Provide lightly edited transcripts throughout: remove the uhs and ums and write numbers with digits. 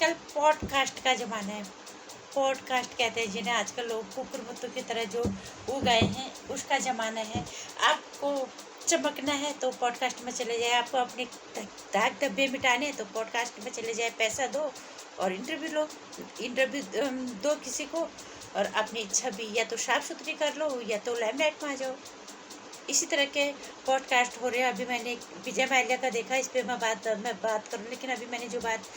आजकल पॉडकास्ट का ज़माना है। पॉडकास्ट कहते हैं जिन्हें आजकल लोग कुकुर मुत्तों की तरह जो उग गए हैं, उसका ज़माना है। आपको चमकना है तो पॉडकास्ट में चले जाए, आपको अपने दाग धब्बे मिटाने हैं तो पॉडकास्ट में चले जाए, पैसा दो और इंटरव्यू लो। इंटरव्यू दो किसी को और अपनी इच्छा भी या तो साफ सुथरी कर लो या तो लाइमलाइट में आ जाओ। इसी तरह के पॉडकास्ट हो रहे हैं। अभी मैंने विजय माल्या का देखा, इस पर मैं बात करूँ, लेकिन अभी मैंने जो बात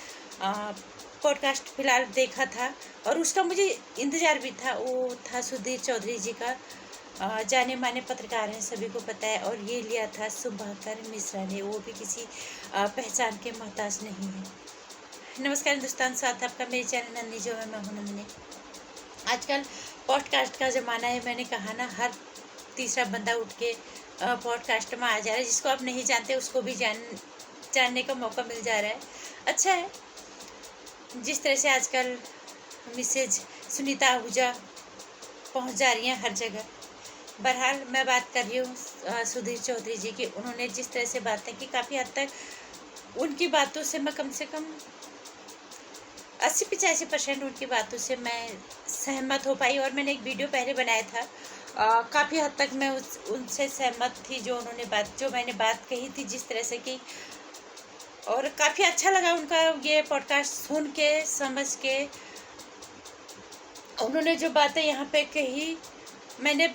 पॉडकास्ट फिलहाल देखा था और उसका मुझे इंतज़ार भी था, वो था सुधीर चौधरी जी का। जाने माने पत्रकार हैं, सभी को पता है। और ये लिया था सुभाकर मिश्रा ने, वो भी किसी पहचान के मोहताज नहीं है। नमस्कार हिंदुस्तान, साथ आपका मेरे चैनल नंदी जो है, मैं हूं नंदिनी। आजकल पॉडकास्ट का ज़माना है। मैंने कहा ना, हर तीसरा बंदा उठ के पॉडकास्ट में आ जा रहा है। जिसको आप नहीं जानते उसको भी जानने का मौका मिल जा रहा है। अच्छा है। जिस तरह से आजकल मिसेज सुनीता आहूजा पहुंच जा रही हैं हर जगह। बहरहाल मैं बात कर रही हूँ सुधीर चौधरी जी की। उन्होंने जिस तरह से बातें की, काफ़ी हद तक उनकी बातों से मैं कम से कम 80-85% उनकी बातों से मैं सहमत हो पाई। और मैंने एक वीडियो पहले बनाया था, काफ़ी हद तक मैं उनसे सहमत थी, जो मैंने बात कही थी जिस तरह से की। और काफ़ी अच्छा लगा उनका ये पॉडकास्ट सुन के, समझ के। उन्होंने जो बातें यहाँ पे कही, मैंने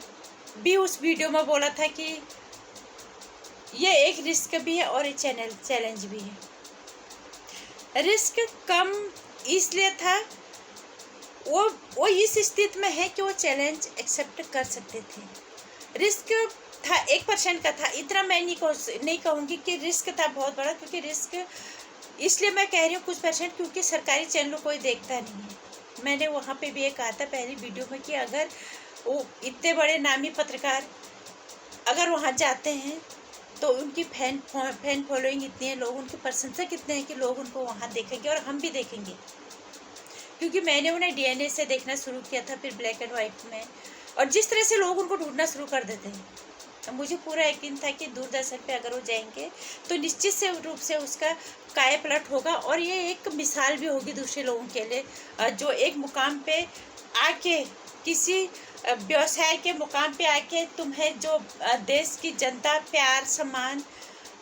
भी उस वीडियो में बोला था कि ये एक रिस्क भी है और एक चैलेंज भी है। रिस्क कम इसलिए था, वो इस स्थिति में है कि वो चैलेंज एक्सेप्ट कर सकते थे। रिस्क था 1% का था, इतना मैं नहीं कहूँगी कि रिस्क था बहुत बड़ा, क्योंकि रिस्क इसलिए मैं कह रही हूँ कुछ परसेंट, क्योंकि सरकारी चैनलों कोई देखता नहीं है। मैंने वहाँ पे भी ये कहा था पहली वीडियो में कि अगर वो इतने बड़े नामी पत्रकार अगर वहाँ जाते हैं तो उनकी फैन फॉलोइंग इतनी है, लोग उनकी प्रशंसा कितने हैं कि लोग उनको वहाँ देखेंगे और हम भी देखेंगे। क्योंकि मैंने उन्हें DNA से देखना शुरू किया था, फिर ब्लैक एंड वाइट में, और जिस तरह से लोग उनको ढूंढना शुरू कर देते हैं, तो मुझे पूरा यकीन था कि दूरदर्शन पे अगर वो जाएंगे तो निश्चित से रूप से उसका कायापलट होगा। और ये एक मिसाल भी होगी दूसरे लोगों के लिए, जो एक मुकाम पे आके, किसी व्यवसाय के मुकाम पे आके तुम्हें जो देश की जनता प्यार, सम्मान,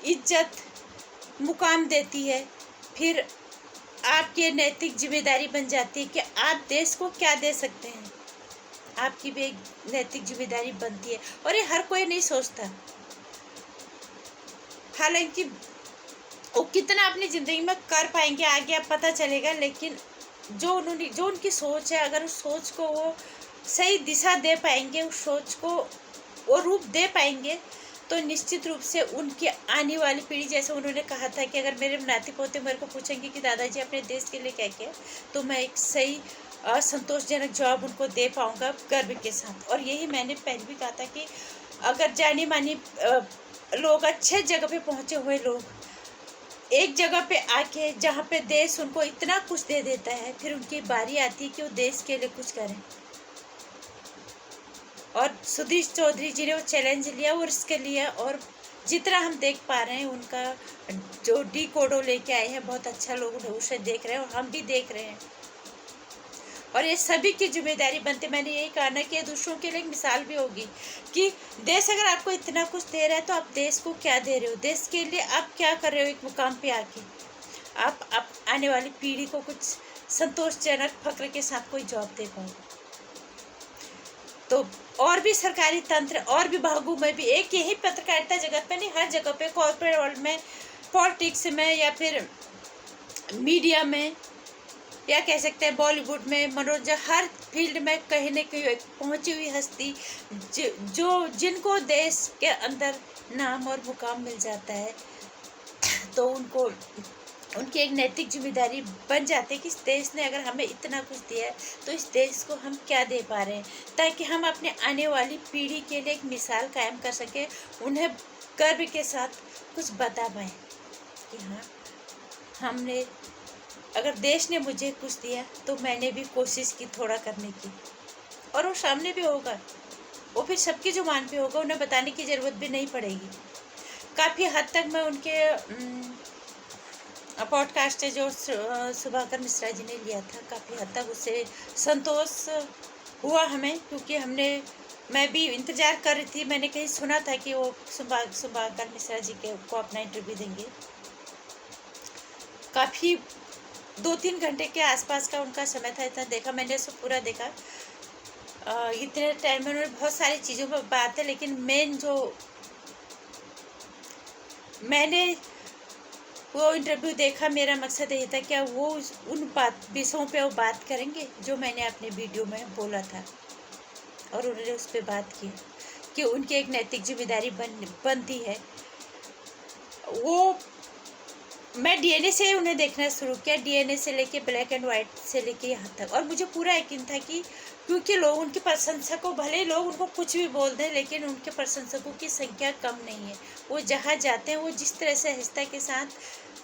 इज्जत, मुकाम देती है, फिर आपकी नैतिक जिम्मेदारी बन जाती है कि आप देश को क्या दे सकते हैं। आपकी भी एक नैतिक जिम्मेदारी बनती है और ये हर कोई नहीं सोचता। हालांकि वो कितना अपनी ज़िंदगी में कर पाएंगे आगे अब पता चलेगा, लेकिन जो उनकी सोच है, अगर उस सोच को वो सही दिशा दे पाएंगे, उस सोच को वो रूप दे पाएंगे, तो निश्चित रूप से उनकी आने वाली पीढ़ी, जैसे उन्होंने कहा था कि अगर मेरे नाती पोते मेरे को पूछेंगे कि दादाजी अपने देश के लिए क्या किया, तो मैं एक सही संतोषजनक जवाब उनको दे पाऊँगा गर्व के साथ। और यही मैंने पहले भी कहा था कि अगर जानी मानी लोग, अच्छे जगह पे पहुँचे हुए लोग एक जगह पे आके, जहाँ पे देश उनको इतना कुछ दे देता है, फिर उनकी बारी आती है कि वो देश के लिए कुछ करें। और सुधीर चौधरी जी ने वो चैलेंज लिया, वो रिस्क लिया, और जितना हम देख पा रहे हैं उनका जो डिकोडो लेके आए हैं, बहुत अच्छा लोग उसे देख रहे हैं और हम भी देख रहे हैं। और ये सभी की जिम्मेदारी बनती, मैंने यही कहा ना कि दूसरों के लिए एक मिसाल भी होगी कि देश अगर आपको इतना कुछ दे रहा है तो आप देश को क्या दे रहे हो, देश के लिए आप क्या कर रहे हो। एक मुकाम पे आके आप आने वाली पीढ़ी को कुछ संतोषजनक फक्र के साथ कोई जॉब दे पाओ। तो और भी सरकारी तंत्र और विभागों में भी, एक यही पत्रकारिता जगत में नहीं, हर जगह पे, कॉर्पोरेट वर्ल्ड में, पॉलिटिक्स में, या फिर मीडिया में, या कह सकते हैं बॉलीवुड में, मनोरंजन, हर फील्ड में कहीं न कहीं एक पहुंची हुई हस्ती जिनको देश के अंदर नाम और मुकाम मिल जाता है, तो उनको उनकी एक नैतिक जिम्मेदारी बन जाती है कि इस देश ने अगर हमें इतना कुछ दिया है तो इस देश को हम क्या दे पा रहे हैं, ताकि हम अपने आने वाली पीढ़ी के लिए एक मिसाल कायम कर सकें, उन्हें गर्व के साथ कुछ बता पाएँ कि हाँ, हमने, अगर देश ने मुझे कुछ दिया तो मैंने भी कोशिश की थोड़ा करने की। और वो सामने भी होगा, वो फिर सबकी जुबान पे होगा, उन्हें बताने की ज़रूरत भी नहीं पड़ेगी। काफ़ी हद तक मैं उनके पॉडकास्ट है जो सुभाकर मिश्रा जी ने लिया था, काफ़ी हद तक उससे संतोष हुआ हमें, क्योंकि मैं भी इंतज़ार कर रही थी। मैंने कहीं सुना था कि वो सुभाकर मिश्रा जी को अपना इंटरव्यू देंगे। काफ़ी 2-3 घंटे के आसपास का उनका समय था, इतना देखा मैंने, उसको पूरा देखा। इतने टाइम में उन्होंने बहुत सारी चीज़ों पर बात है, लेकिन मेन जो मैंने वो इंटरव्यू देखा, मेरा मकसद यही था क्या वो उन विषयों पे वो बात करेंगे जो मैंने अपने वीडियो में बोला था, और उन्होंने उस पर बात की कि उनकी एक नैतिक जिम्मेदारी बनती है। वो मैं डीएनए से उन्हें देखना शुरू किया, डीएनए से लेके ब्लैक एंड वाइट से लेके यहाँ तक, और मुझे पूरा यकीन था कि क्योंकि लोग उनके प्रशंसकों, भले लोग उनको कुछ भी बोल दें, लेकिन उनके प्रशंसकों की संख्या कम नहीं है। वो जहाँ जाते हैं, वो जिस तरह से आहिस्ता के साथ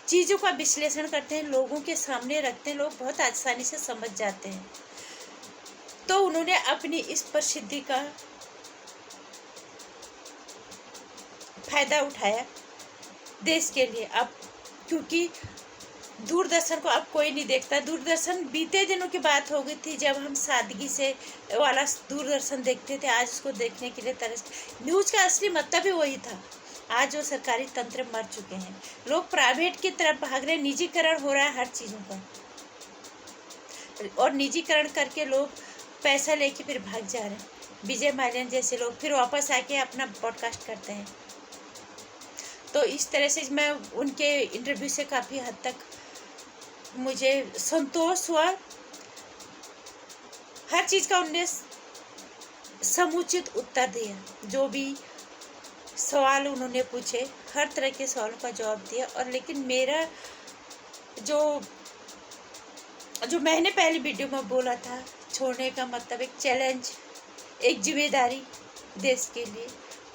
चीज़ों का विश्लेषण करते हैं, लोगों के सामने रखते हैं, लोग बहुत आसानी से समझ जाते हैं। तो उन्होंने अपनी इस प्रसिद्धि का फायदा उठाया देश के लिए। अब क्योंकि दूरदर्शन को अब कोई नहीं देखता, दूरदर्शन बीते दिनों की बात हो गई थी जब हम सादगी से वाला दूरदर्शन देखते थे। आज उसको देखने के लिए तरस, न्यूज़ का असली मतलब ही वही था। आज वो सरकारी तंत्र मर चुके हैं, लोग प्राइवेट की तरफ भाग रहे हैं, निजीकरण हो रहा है हर चीज़ों का, और निजीकरण करके लोग पैसा लेके फिर भाग जा रहे हैं। विजय माल्या जैसे लोग फिर वापस आके अपना पॉडकास्ट करते हैं। तो इस तरह से मैं उनके इंटरव्यू से काफ़ी हद तक मुझे संतोष हुआ। हर चीज़ का उन्होंने समुचित उत्तर दिया, जो भी सवाल उन्होंने पूछे हर तरह के सवालों का जवाब दिया। और लेकिन मेरा जो मैंने पहली वीडियो में बोला था, छोड़ने का मतलब एक चैलेंज, एक जिम्मेदारी देश के लिए,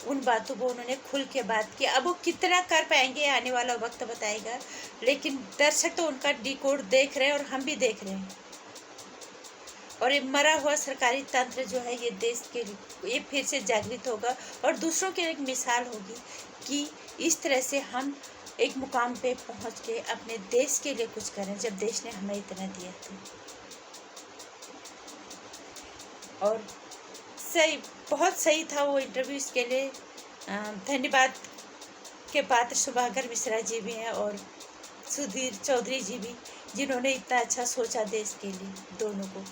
उन बातों को उन्होंने खुल के बात की। अब वो कितना कर पाएंगे आने वाला वक्त बताएगा, लेकिन दर्शक तो उनका डिकोड देख रहे हैं और हम भी देख रहे हैं। और ये मरा हुआ सरकारी तंत्र जो है, ये देश के लिए ये फिर से जागृत होगा और दूसरों के लिए एक मिसाल होगी कि इस तरह से हम एक मुकाम पे पहुंच के अपने देश के लिए कुछ करें, जब देश ने हमें इतना दिया था। और बहुत सही था वो इंटरव्यू। इसके लिए धन्यवाद के पात्र सुभाकर मिश्रा जी भी हैं और सुधीर चौधरी जी भी, जिन्होंने इतना अच्छा सोचा देश के लिए। दोनों को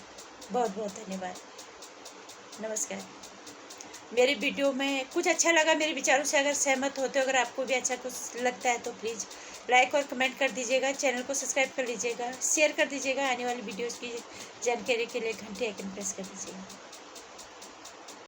बहुत बहुत धन्यवाद। नमस्कार। मेरी वीडियो में कुछ अच्छा लगा, मेरे विचारों से अगर सहमत होते हो, अगर आपको भी अच्छा कुछ लगता है तो प्लीज़ लाइक और कमेंट कर दीजिएगा, चैनल को सब्सक्राइब कर लीजिएगा, शेयर कर दीजिएगा, आने वाली वीडियोज़ की जानकारी के लिए घंटे आइकन प्रेस कर दीजिएगा।